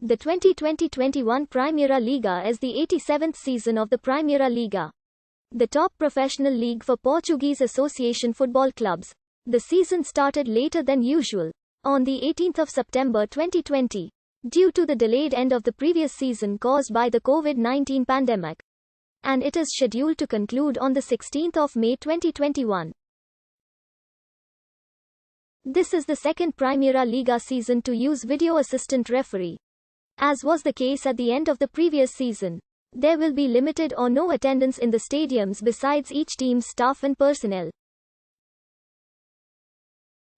The 2020-21 Primeira Liga is the 87th season of the Primeira Liga, the top professional league for Portuguese association football clubs. The season started later than usual, on the 18th of September 2020, due to the delayed end of the previous season caused by the COVID-19 pandemic, and it is scheduled to conclude on the 16th of May 2021. This is the second Primeira Liga season to use video assistant referee. As was the case at the end of the previous season, there will be limited or no attendance in the stadiums besides each team's staff and personnel.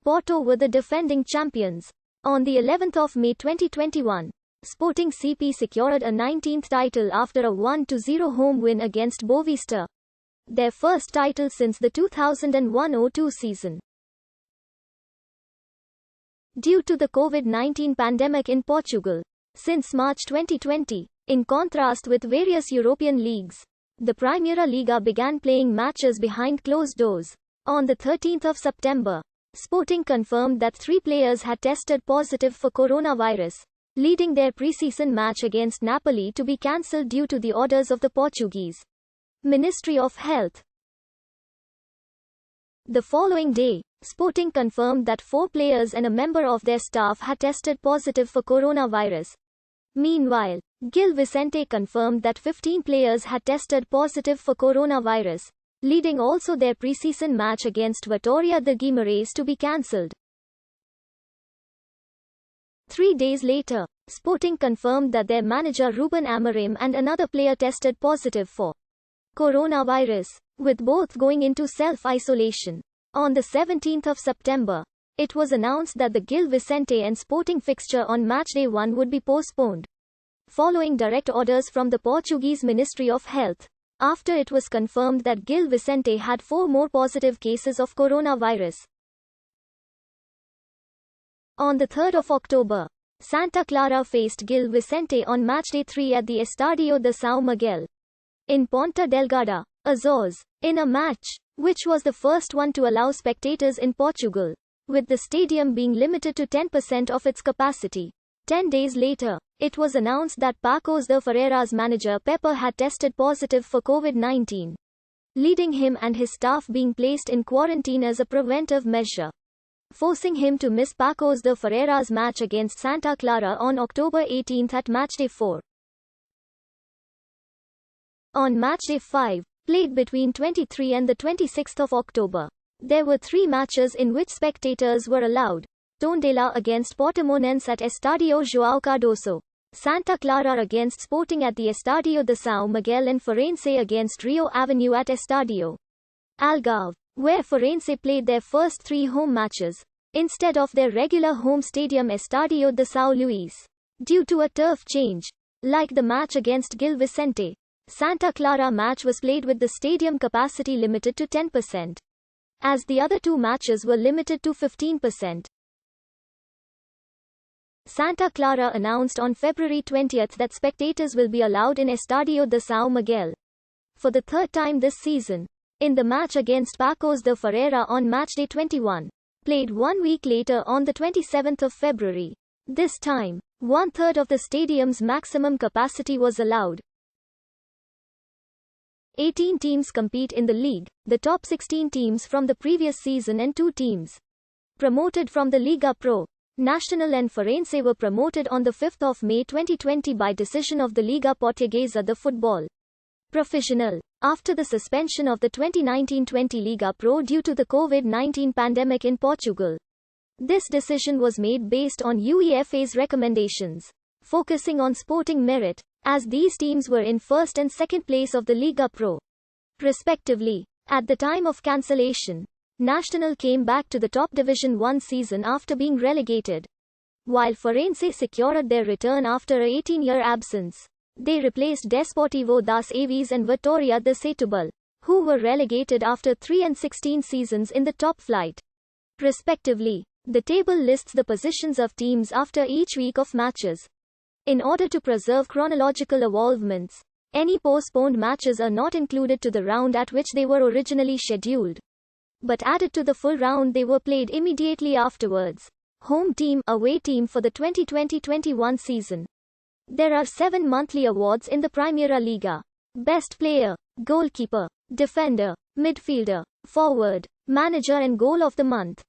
Porto were the defending champions. On the 11th of May 2021, Sporting CP secured a 19th title after a 1-0 home win against Boavista, their first title since the 2001-02 season. Due to the COVID-19 pandemic in Portugal, since March 2020, in contrast with various European leagues, the Primeira Liga began playing matches behind closed doors. On the 13th of September, Sporting confirmed that 3 players had tested positive for coronavirus, leading their pre-season match against Napoli to be cancelled due to the orders of the Portuguese Ministry of Health. The following day, Sporting confirmed that 4 players and a member of their staff had tested positive for coronavirus. Meanwhile, Gil Vicente confirmed that 15 players had tested positive for coronavirus, leading also their preseason match against Vitória de Guimarães to be cancelled. 3 days later, Sporting confirmed that their manager Ruben Amorim and another player tested positive for coronavirus, with both going into self-isolation. On the 17th of September, it was announced that the Gil Vicente and Sporting fixture on matchday 1 would be postponed, following direct orders from the Portuguese Ministry of Health, after it was confirmed that Gil Vicente had 4 more positive cases of coronavirus. On the 3rd of October, Santa Clara faced Gil Vicente on matchday 3 at the Estádio de São Miguel, in Ponta Delgada, Azores, in a match which was the first one to allow spectators in Portugal, with the stadium being limited to 10% of its capacity. 10 days later, it was announced that Paços de Ferreira's manager Pepe had tested positive for COVID-19, leading him and his staff being placed in quarantine as a preventive measure, forcing him to miss Paços de Ferreira's match against Santa Clara on October 18 at matchday 4. On matchday 5, played between 23 and the 26th of October, there were 3 matches in which spectators were allowed. Tondela against Portimonense at Estádio João Cardoso, Santa Clara against Sporting at the Estádio de São Miguel, and Farense against Rio Avenue at Estádio Algarve, where Farense played their first 3 home matches, instead of their regular home stadium Estádio de São Luís, due to a turf change. Like the match against Gil Vicente, Santa Clara match was played with the stadium capacity limited to 10%, as the other 2 matches were limited to 15%. Santa Clara announced on February 20 that spectators will be allowed in Estádio de São Miguel for the 3rd time this season, in the match against Paços de Ferreira on matchday 21, played 1 week later on the 27th of February. This time, 1/3 of the stadium's maximum capacity was allowed. 18 teams compete in the league, the top 16 teams from the previous season and 2 teams promoted from the Liga Pro. Nacional and Farense were promoted on the 5th of May 2020 by decision of the Liga Portuguesa de Futebol Profissional, after the suspension of the 2019-20 Liga Pro due to the COVID-19 pandemic in Portugal. This decision was made based on UEFA's recommendations, focusing on sporting merit, as these teams were in 1st and 2nd place of the Liga Pro, respectively. At the time of cancellation, Nacional came back to the top Division 1 season after being relegated, while Farense secured their return after a 18-year absence. They replaced Desportivo das Aves and Vitória de Setúbal, who were relegated after 3 and 16 seasons in the top flight, respectively. The table lists the positions of teams after each week of matches. In order to preserve chronological evolvements, any postponed matches are not included to the round at which they were originally scheduled, but added to the full round they were played immediately afterwards. Home team, away team for the 2020-21 season. There are 7 monthly awards in the Primeira Liga. Best Player, Goalkeeper, Defender, Midfielder, Forward, Manager and Goal of the Month.